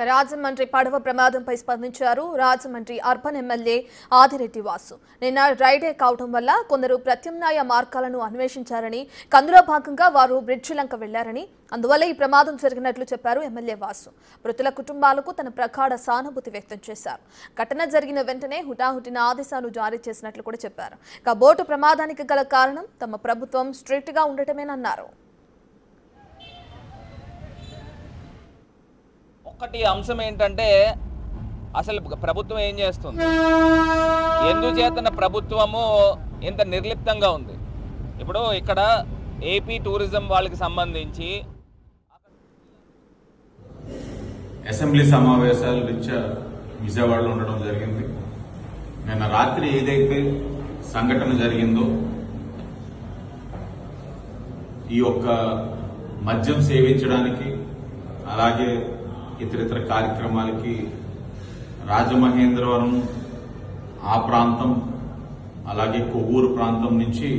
రాజమండ్రి పడవ ప్రమాదంపై స్పందించారు రాజమండ్రి అర్బన్ ఎమ్మెల్యే ఆదిరెడ్డి వాసు. నిన్న డ్రైడే కావడం వల్ల కొందరు ప్రత్యామ్నాయ మార్గాలను అన్వేషించారని, అందులో భాగంగా వారు బ్రిడ్జి లంక వెళ్లారని, అందువల్ల ఈ ప్రమాదం జరిగినట్లు చెప్పారు ఎమ్మెల్యే వాసు. మృతుల కుటుంబాలకు తన ప్రగాఢ సానుభూతి వ్యక్తం చేశారు. ఘటన జరిగిన వెంటనే హుటాహుటిన ఆదేశాలు జారీ చేసినట్లు కూడా చెప్పారు. ఇక బోటు ప్రమాదానికి గల కారణం తమ ప్రభుత్వం స్ట్రిక్ట్ గా ఉండటమేనన్నారు. ఒకటి అంశం ఏంటంటే అసలు ప్రభుత్వం ఏం చేస్తుంది, ఎందుచేతన ప్రభుత్వము ఇంత నిర్లిప్తంగా ఉంది. ఇప్పుడు ఇక్కడ ఏపీ టూరిజం వాళ్ళకి సంబంధించి అసెంబ్లీ సమావేశాల రీత్యా విజయవాడలో ఉండడం జరిగింది. నిన్న రాత్రి ఏదైతే సంఘటన జరిగిందో, ఈ యొక్క మద్యం సేవించడానికి అలాగే ఇతరితర కార్యక్రమాలకి రాజమహేంద్రవరం ఆ ప్రాంతం అలాగే కొవ్వూరు ప్రాంతం నుంచి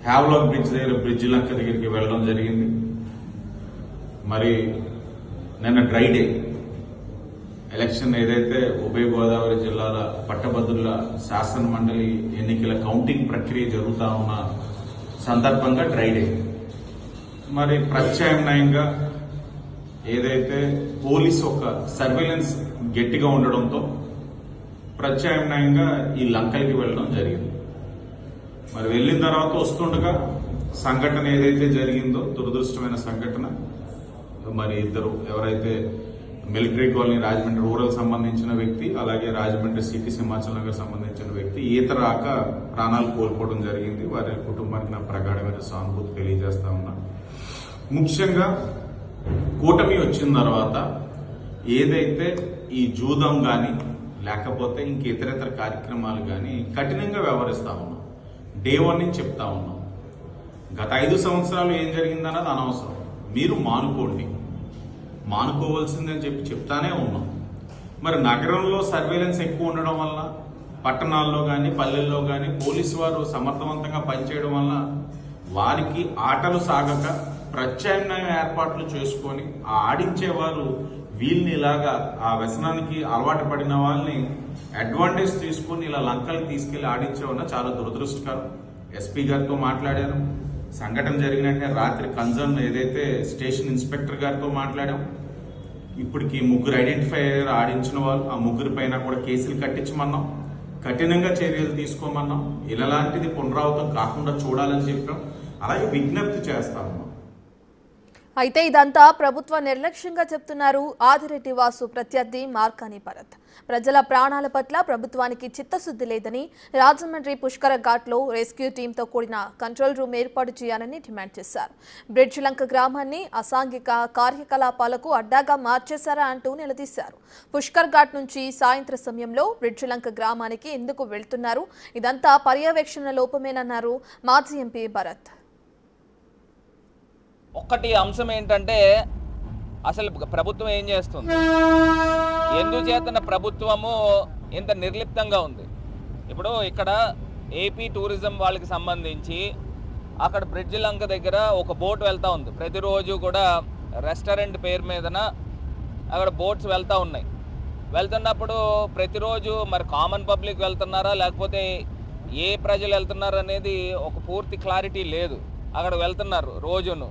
హ్యావ్లాక్ బ్రిడ్జ్ దగ్గర బ్రిడ్జి లంక దగ్గరికి వెళ్ళడం జరిగింది. మరి నిన్న డ్రై డే ఎలక్షన్ ఏదైతే ఉభయ గోదావరి జిల్లాల పట్టభద్రుల శాసన మండలి ఎన్నికల కౌంటింగ్ ప్రక్రియ జరుగుతా ఉన్న సందర్భంగా డ్రై డే. మరి ప్రత్యామ్నాయంగా ఏదైతే పోలీస్ ఒక సర్వేలెన్స్ గట్టిగా ఉండడంతో ప్రత్యామ్నాయంగా ఈ లంకలకి వెళ్ళడం జరిగింది. మరి వెళ్ళిన తర్వాత వస్తుండగా సంఘటన ఏదైతే జరిగిందో, దురదృష్టమైన సంఘటన, మరి ఇద్దరు ఎవరైతే మిలిటరీ కాలనీ రాజమండ్రి రూరల్ సంబంధించిన వ్యక్తి అలాగే రాజమండ్రి సిటీ సింహాచల్ నగర్ సంబంధించిన వ్యక్తి ఈత రాక ప్రాణాలు కోల్పోవడం జరిగింది. వారి కుటుంబానికి నా ప్రగాఢమైన సానుభూతి తెలియజేస్తా ఉన్నా. ముఖ్యంగా కూటమి వచ్చిన తర్వాత ఏదైతే ఈ జూదం కానీ లేకపోతే ఇంక ఇతరేతర కార్యక్రమాలు కానీ కఠినంగా వ్యవహరిస్తా ఉన్నాం. డే 1 నుంచి చెప్తా ఉన్నాం. గత 5 సంవత్సరాలు ఏం జరిగిందన్నది అనవసరం, మీరు మానుకోండి, మానుకోవాల్సిందని చెప్పి చెప్తానే ఉన్నాం. మరి నగరంలో సర్వేలెన్స్ ఎక్కువ ఉండడం వల్ల, పట్టణాల్లో కానీ పల్లెల్లో కానీ పోలీసు వారు సమర్థవంతంగా పనిచేయడం వల్ల వారికి ఆటలు సాగక ప్రత్యామ్నాయ ఏర్పాట్లు చేసుకొని ఆడించేవారు వీళ్ళని ఇలాగా ఆ వ్యసనానికి అలవాటు పడిన వాళ్ళని అడ్వాంటేజ్ తీసుకొని ఇలా లంకలకి తీసుకెళ్లి ఆడించేవన్న చాలా దురదృష్టకరం. ఎస్పీ గారితో మాట్లాడాను. సంఘటన జరిగినట్టే రాత్రి కన్సర్న్ ఏదైతే స్టేషన్ ఇన్స్పెక్టర్ గారితో మాట్లాడాం. ఇప్పటికి 3 ఐడెంటిఫై అయ్యారు ఆడించిన వాళ్ళు. ఆ 3 పైన కూడా కేసులు కట్టించమన్నాం, కఠినంగా చర్యలు తీసుకోమన్నాం. ఇలాంటిది పునరావృతం కాకుండా చూడాలని చెప్పాం. అలాగే విజ్ఞప్తి చేస్తాము. అయితే ఇదంతా ప్రభుత్వ నిర్లక్ష్యంగా చెప్తున్నారు ఆదిరెడ్డి వాసు ప్రత్యర్థి మార్కాని భరత్. ప్రజల ప్రాణాల పట్ల ప్రభుత్వానికి చిత్తశుద్ధి లేదని, రాజమండ్రి పుష్కర ఘాట్లో రెస్క్యూ టీంతో కూడిన కంట్రోల్ రూమ్ ఏర్పాటు చేయాలని డిమాండ్ చేశారు. బ్రిడ్జి లంక గ్రామాన్ని అసాంఘిక కార్యకలాపాలకు అడ్డాగా మార్చేశారా అంటూ నిలదీశారు. పుష్కర్ ఘాట్ నుంచి సాయంత్రం సమయంలో బ్రిడ్జి లంక గ్రామానికి ఎందుకు వెళ్తున్నారు, ఇదంతా పర్యవేక్షణ లోపమేనన్నారు మాజీ ఎంపీ భరత్. ఒక్కటి అంశం ఏంటంటే అసలు ప్రభుత్వం ఏం చేస్తుంది, ఎందుచేతన ప్రభుత్వము ఇంత నిర్లిప్తంగా ఉంది. ఇప్పుడు ఇక్కడ ఏపీ టూరిజం వాళ్ళకి సంబంధించి అక్కడ బ్రిడ్జి లంక దగ్గర ఒక బోట్ వెళ్తూ ఉంది. ప్రతిరోజు కూడా రెస్టారెంట్ పేరు మీదన అక్కడ బోట్స్ వెళ్తూ ఉన్నాయి. వెళ్తున్నప్పుడు ప్రతిరోజు మరి కామన్ పబ్లిక్ వెళ్తున్నారా లేకపోతే ఏ ప్రజలు వెళ్తున్నారు అనేది ఒక పూర్తి క్లారిటీ లేదు. అక్కడ వెళ్తున్నారు రోజును.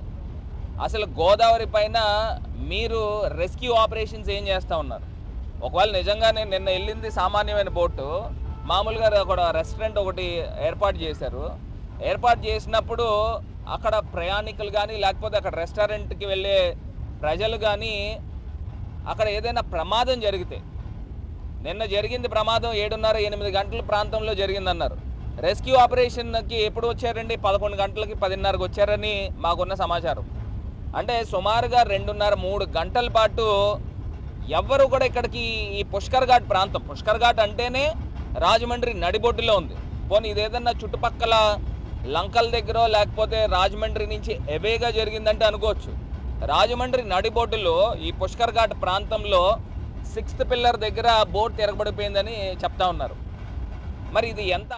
అసలు గోదావరి పైన మీరు రెస్క్యూ ఆపరేషన్స్ ఏం చేస్తూ ఉన్నారు? ఒకవేళ నిజంగానే నిన్న వెళ్ళింది సామాన్యమైన బోటు, మామూలుగా అక్కడ రెస్టారెంట్ ఒకటి ఏర్పాటు చేశారు. ఏర్పాటు చేసినప్పుడు అక్కడ ప్రయాణికులు కానీ లేకపోతే అక్కడ రెస్టారెంట్కి వెళ్ళే ప్రజలు కానీ అక్కడ ఏదైనా ప్రమాదం జరిగితే, నిన్న జరిగింది ప్రమాదం 7:30-8 గంటల ప్రాంతంలో జరిగిందన్నారు. రెస్క్యూ ఆపరేషన్కి ఎప్పుడు వచ్చారండి? 11 గంటలకి 10:30కి వచ్చారని మాకున్న సమాచారం. అంటే సుమారుగా 2:30-3 గంటల పాటు ఎవ్వరు కూడా ఇక్కడికి ఈ పుష్కర్ ఘాట్ ప్రాంతం, పుష్కర్ ఘాట్ అంటేనే రాజమండ్రి నడిబొడ్డులో ఉంది. పోనీ ఇదేదన్నా చుట్టుపక్కల లంకల దగ్గర లేకపోతే రాజమండ్రి నుంచి ఎవేగా జరిగిందంటే అనుకోవచ్చు. రాజమండ్రి నడిబొడ్డులో ఈ పుష్కర్ ఘాట్ ప్రాంతంలో 6th పిల్లర్ దగ్గర బోట్ తిరగబడిపోయిందని చెప్తా ఉన్నారు. మరి ఇది ఎంత